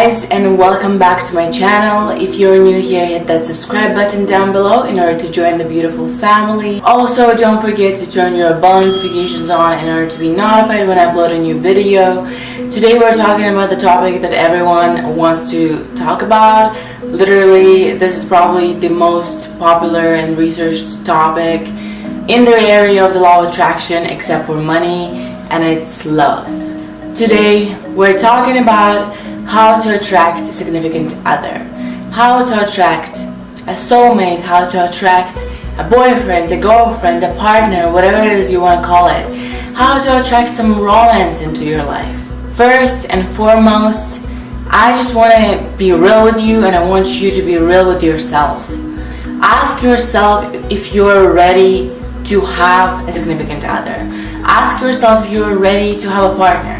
guys, and welcome back to my channel. If you're new here, hit that subscribe button down below in order to join the beautiful family. Also, don't forget to turn your bell notifications on in order to be notified when I upload a new video. Today we're talking about the topic that everyone wants to talk about. Literally, this is probably the most popular and researched topic in the area of the law of attraction except for money, and it's love. Today we're talking about how to attract a significant other, how to attract a soulmate, how to attract a boyfriend, a girlfriend, a partner, whatever it is you want to call it, how to attract some romance into your life. First and foremost, I just want to be real with you, and I want you to be real with yourself. Ask yourself if you're ready to have a significant other. Ask yourself if you're ready to have a partner,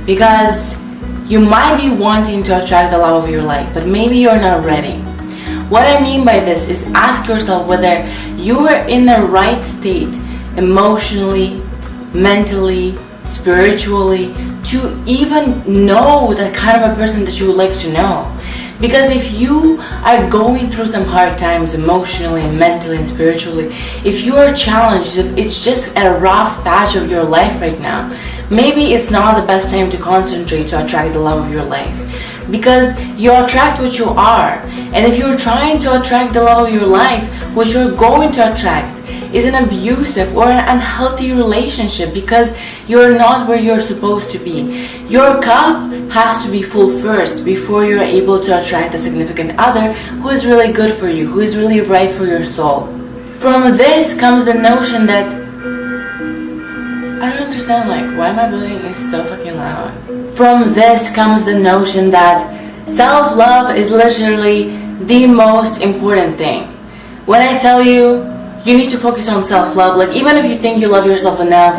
because you might be wanting to attract the love of your life, but maybe you're not ready. What I mean by this is ask yourself whether you are in the right state emotionally, mentally, spiritually, to even know the kind of a person that you would like to know. Because if you are going through some hard times emotionally, mentally, and spiritually, if you are challenged, if it's just a rough patch of your life right now, maybe it's not the best time to concentrate to attract the love of your life. Because you attract what you are. And if you're trying to attract the love of your life, what you're going to attract is an abusive or an unhealthy relationship, because you're not where you're supposed to be. Your cup has to be full first before you're able to attract a significant other who is really good for you, who is really right for your soul. From this comes the notion that I don't understand, like, why my building is so fucking loud. From this comes the notion that self-love is literally the most important thing. When I tell you, you need to focus on self-love, like, even if you think you love yourself enough,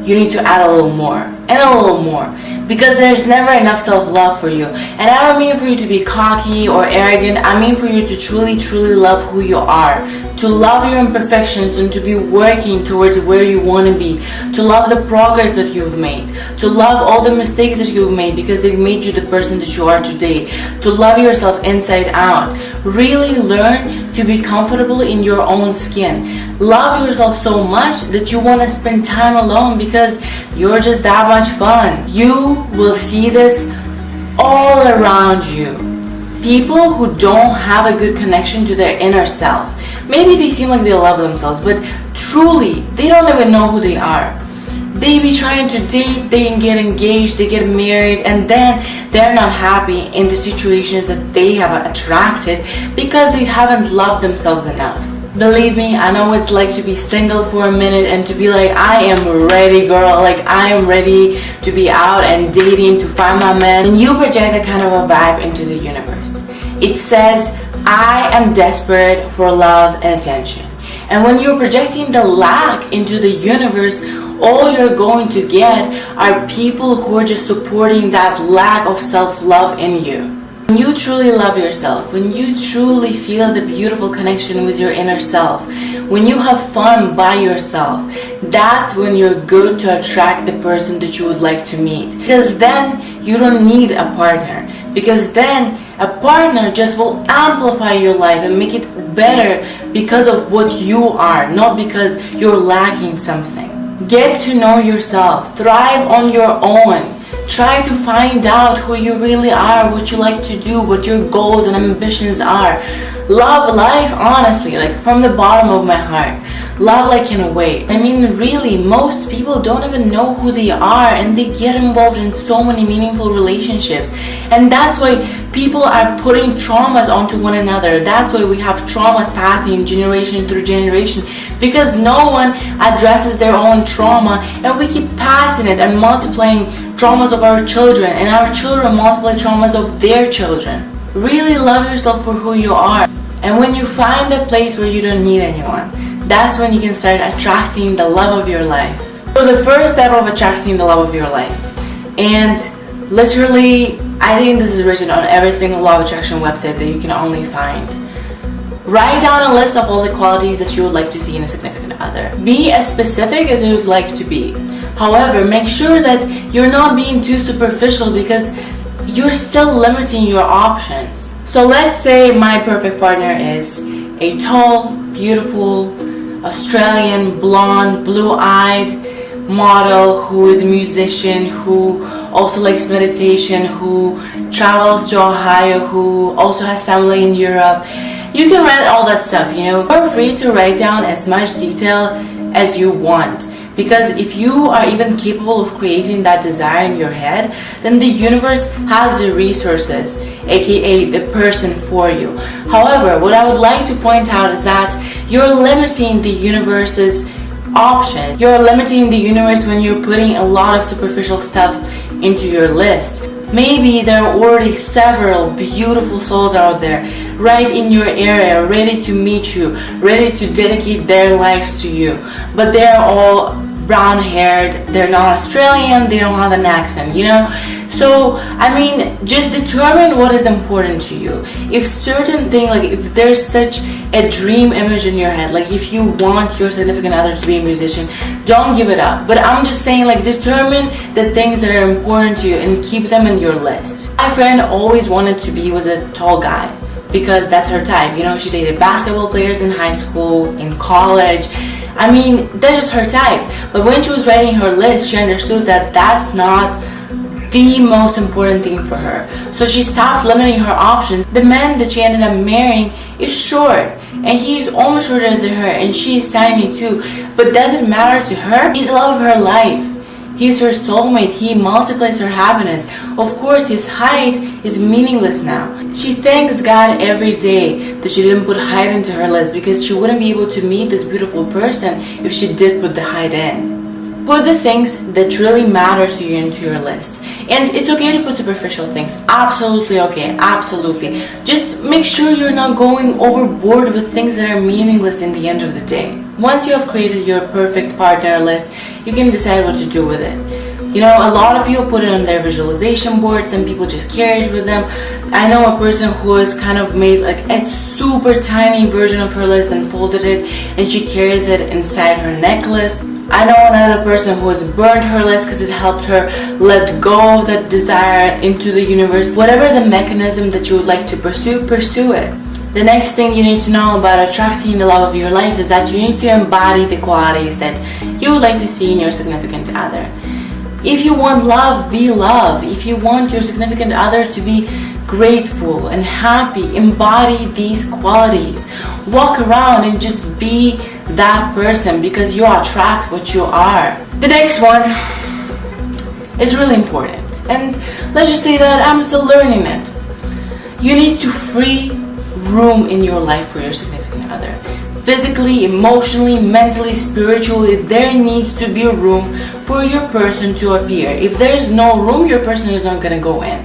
you need to add a little more, and a little more, because there's never enough self-love for you. And I don't mean for you to be cocky or arrogant, I mean for you to truly, truly love who you are, to love your imperfections and to be working towards where you want to be, to love the progress that you've made, to love all the mistakes that you've made because they've made you the person that you are today, to love yourself inside out. Really learn to be comfortable in your own skin. Love yourself so much that you want to spend time alone because you're just that much fun. You will see this all around you. People who don't have a good connection to their inner self, maybe they seem like they love themselves, but truly they don't even know who they are. They be trying to date, they get engaged, they get married, and then they're not happy in the situations that they have attracted because they haven't loved themselves enough. Believe me, I know what it's like to be single for a minute and to be like, I am ready, girl, like I am ready to be out and dating, to find my man. And you project that kind of a vibe into the universe. It says, I am desperate for love and attention. And when you're projecting the lack into the universe, all you're going to get are people who are just supporting that lack of self-love in you. When you truly love yourself, when you truly feel the beautiful connection with your inner self, when you have fun by yourself, that's when you're good to attract the person that you would like to meet. Because then you don't need a partner. Because then a partner just will amplify your life and make it better because of what you are, not because you're lacking something. Get to know yourself. Thrive on your own. Try to find out who you really are, what you like to do, what your goals and ambitions are. Love life honestly, like from the bottom of my heart. Love like in a way. I mean, really, most people don't even know who they are, and they get involved in so many meaningful relationships. And that's why people are putting traumas onto one another. That's why we have traumas passing generation through generation, because no one addresses their own trauma, and we keep passing it and multiplying traumas of our children, and our children multiply traumas of their children. Really love yourself for who you are. And when you find a place where you don't need anyone, that's when you can start attracting the love of your life. So the first step of attracting the love of your life, and literally I think this is written on every single law of attraction website that you can only find. Write down a list of all the qualities that you would like to see in a significant other. Be as specific as you would like to be. However, make sure that you're not being too superficial, because you're still limiting your options. So let's say my perfect partner is a tall, beautiful, Australian, blonde, blue-eyed model who is a musician, who also likes meditation, who travels to Ohio, who also has family in Europe. You can write all that stuff, You're free to write down as much detail as you want. Because if you are even capable of creating that desire in your head, then the universe has the resources, aka the person for you. However, what I would like to point out is that you're limiting the universe's options. You're limiting the universe when you're putting a lot of superficial stuff into your list. Maybe there are already several beautiful souls out there right in your area, ready to meet you, ready to dedicate their lives to you. But they're all brown haired, they're not Australian, they don't have an accent, So, just determine what is important to you. If certain thing, if there's such a dream image in your head, if you want your significant other to be a musician, don't give it up. But I'm just saying, determine the things that are important to you and keep them in your list. My friend always wanted to was a tall guy because that's her type. She dated basketball players in high school, in college. That's just her type. But when she was writing her list, she understood that that's not the most important thing for her. So she stopped limiting her options. The man that she ended up marrying is short, and he's almost shorter than her, and she is tiny too. But does it matter to her? He's the love of her life. He's her soulmate. He multiplies her happiness. Of course, his height is meaningless now. She thanks God every day that she didn't put height into her list, because she wouldn't be able to meet this beautiful person if she did put the height in. Put the things that really matter to you into your list. And it's okay to put superficial things. Absolutely okay. Absolutely. Just make sure you're not going overboard with things that are meaningless in the end of the day. Once you have created your perfect partner list, you can decide what to do with it. A lot of people put it on their visualization board. Some people just carry it with them. I know a person who has kind of made a super tiny version of her list and folded it, and she carries it inside her necklace. I know another person who has burned her list because it helped her let go of that desire into the universe. Whatever the mechanism that you would like to pursue it. The next thing you need to know about attracting the love of your life is that you need to embody the qualities that you would like to see in your significant other. If you want love, be love. If you want your significant other to be grateful and happy, embody these qualities. Walk around and just be that person, because you attract what you are. The next one is really important, and let's just say that I'm still learning it. You need to free room in your life for your significant other. Physically, emotionally, mentally, spiritually, there needs to be room for your person to appear. If there's no room, your person is not going to go in.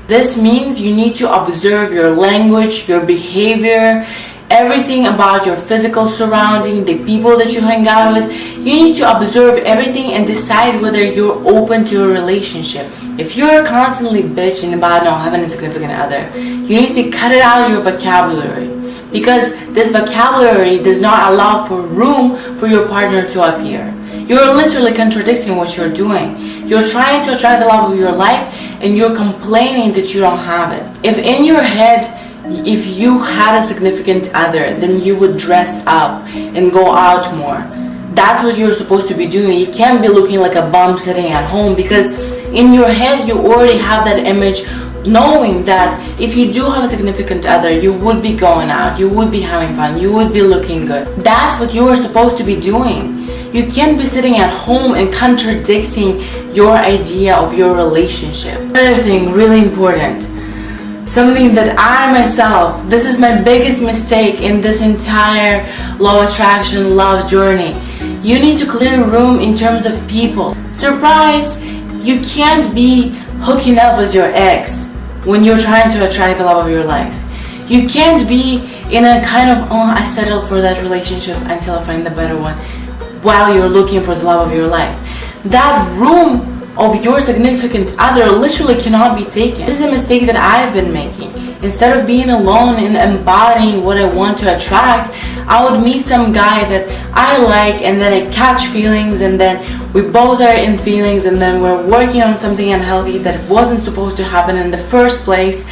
This means you need to observe your language, your behavior, everything about your physical surrounding, the people that you hang out with. You need to observe everything and decide whether you're open to a relationship. If you're constantly bitching about not having a significant other, you need to cut it out of your vocabulary, because this vocabulary does not allow for room for your partner to appear. You're literally contradicting what you're doing. You're trying to attract the love of your life, and you're complaining that you don't have it. If in your head, if you had a significant other, then you would dress up and go out more. That's what you're supposed to be doing. You can't be looking like a bum sitting at home, because in your head you already have that image, knowing that if you do have a significant other, you would be going out, you would be having fun, you would be looking good. That's what you are supposed to be doing. You can't be sitting at home and contradicting your idea of your relationship. Another thing, really important, something that I myself, this is my biggest mistake in this entire law of attraction love journey. You need to clear room in terms of people. Surprise! You can't be hooking up with your ex when you're trying to attract the love of your life. You can't be in a kind of, I settled for that relationship until I find the better one, while you're looking for the love of your life. That room of your significant other literally cannot be taken. This is a mistake that I've been making. Instead of being alone and embodying what I want to attract, I would meet some guy that I like, and then I catch feelings, and then we both are in feelings, and then we're working on something unhealthy that wasn't supposed to happen in the first place.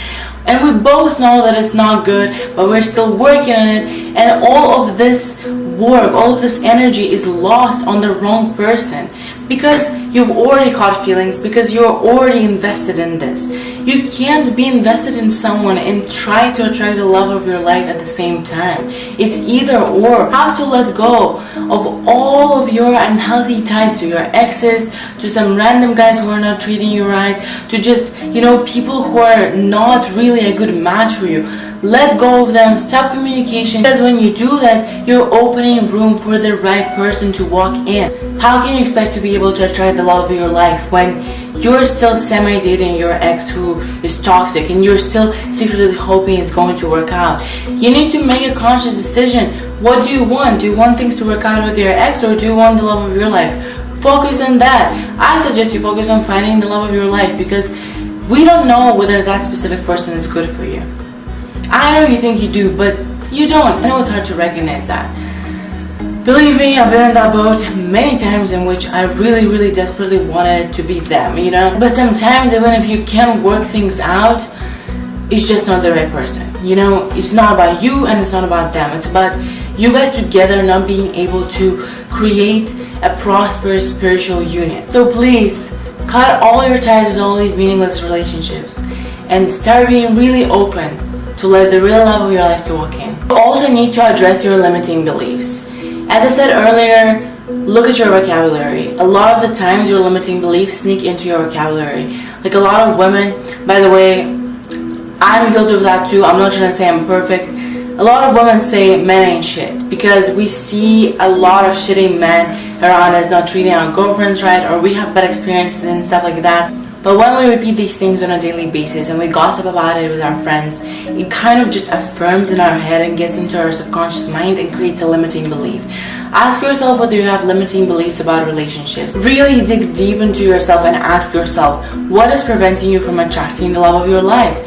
And we both know that it's not good, but we're still working on it. And all of this work, all of this energy is lost on the wrong person, because you've already caught feelings, because you're already invested in this. You can't be invested in someone and try to attract the love of your life at the same time. It's either or. You have to let go of all of your unhealthy ties to your exes, to some random guys who are not treating you right, to just, people who are not really a good match for you. Let go of them, stop communication, because when you do that, you're opening room for the right person to walk in. How can you expect to be able to attract the love of your life when you're still semi-dating your ex who is toxic, and you're still secretly hoping it's going to work out? You need to make a conscious decision. What do you want? Do you want things to work out with your ex, or do you want the love of your life? Focus on that. I suggest you focus on finding the love of your life, because we don't know whether that specific person is good for you. I know you think you do, but you don't. I know it's hard to recognize that. Believe me, I've been in that boat many times in which I really, really desperately wanted it to be them, But sometimes, even if you can work things out, it's just not the right person. It's not about you, and it's not about them. It's about you guys together not being able to create a prosperous spiritual union. So please, cut all your ties with all these meaningless relationships and start being really open to let the real love of your life to walk in. You also need to address your limiting beliefs. As I said earlier, look at your vocabulary. A lot of the times your limiting beliefs sneak into your vocabulary. Like a lot of women, by the way, I'm guilty of that too. I'm not trying to say I'm perfect. A lot of women say men ain't shit, because we see a lot of shitty men around us not treating our girlfriends right, or we have bad experiences and stuff like that. But when we repeat these things on a daily basis and we gossip about it with our friends, it kind of just affirms in our head and gets into our subconscious mind and creates a limiting belief. Ask yourself whether you have limiting beliefs about relationships. Really dig deep into yourself and ask yourself, what is preventing you from attracting the love of your life?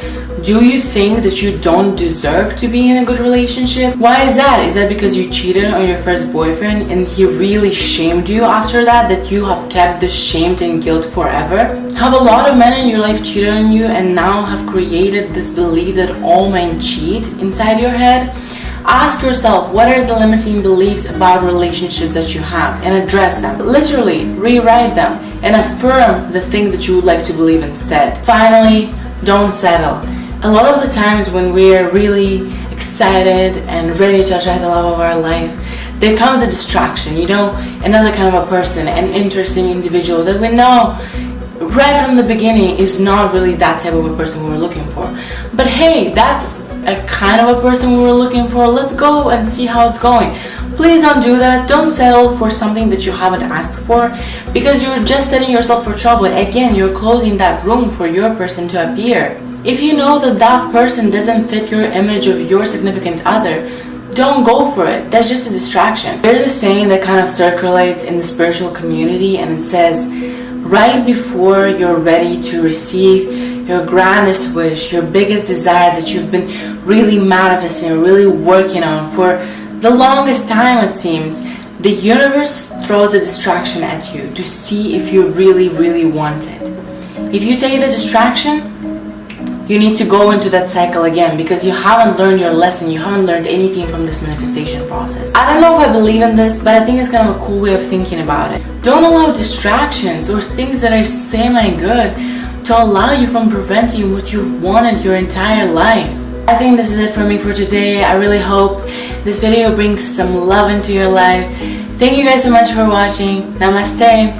Do you think that you don't deserve to be in a good relationship? Why is that? Is that because you cheated on your first boyfriend and he really shamed you after that you have kept this shame and guilt forever? Have a lot of men in your life cheated on you and now have created this belief that all men cheat inside your head? Ask yourself, what are the limiting beliefs about relationships that you have, and address them. Literally, rewrite them and affirm the thing that you would like to believe instead. Finally, don't settle. A lot of the times when we're really excited and ready to attract the love of our life, there comes a distraction, another kind of a person, an interesting individual that we know right from the beginning is not really that type of a person we were looking for. But hey, that's a kind of a person we were looking for. Let's go and see how it's going. Please don't do that. Don't settle for something that you haven't asked for, because you're just setting yourself for trouble. Again, you're closing that room for your person to appear. If you know that that person doesn't fit your image of your significant other, don't go for it. That's just a distraction. There's a saying that kind of circulates in the spiritual community, and it says, right before you're ready to receive your grandest wish, your biggest desire that you've been really manifesting, really working on for the longest time, it seems, the universe throws a distraction at you to see if you really, really want it. If you take the distraction, you need to go into that cycle again, because you haven't learned your lesson. You haven't learned anything from this manifestation process. I don't know if I believe in this, but I think it's kind of a cool way of thinking about it. Don't allow distractions or things that are semi-good to allow you from preventing what you've wanted your entire life. I think this is it for me for today. I really hope this video brings some love into your life. Thank you guys so much for watching. Namaste.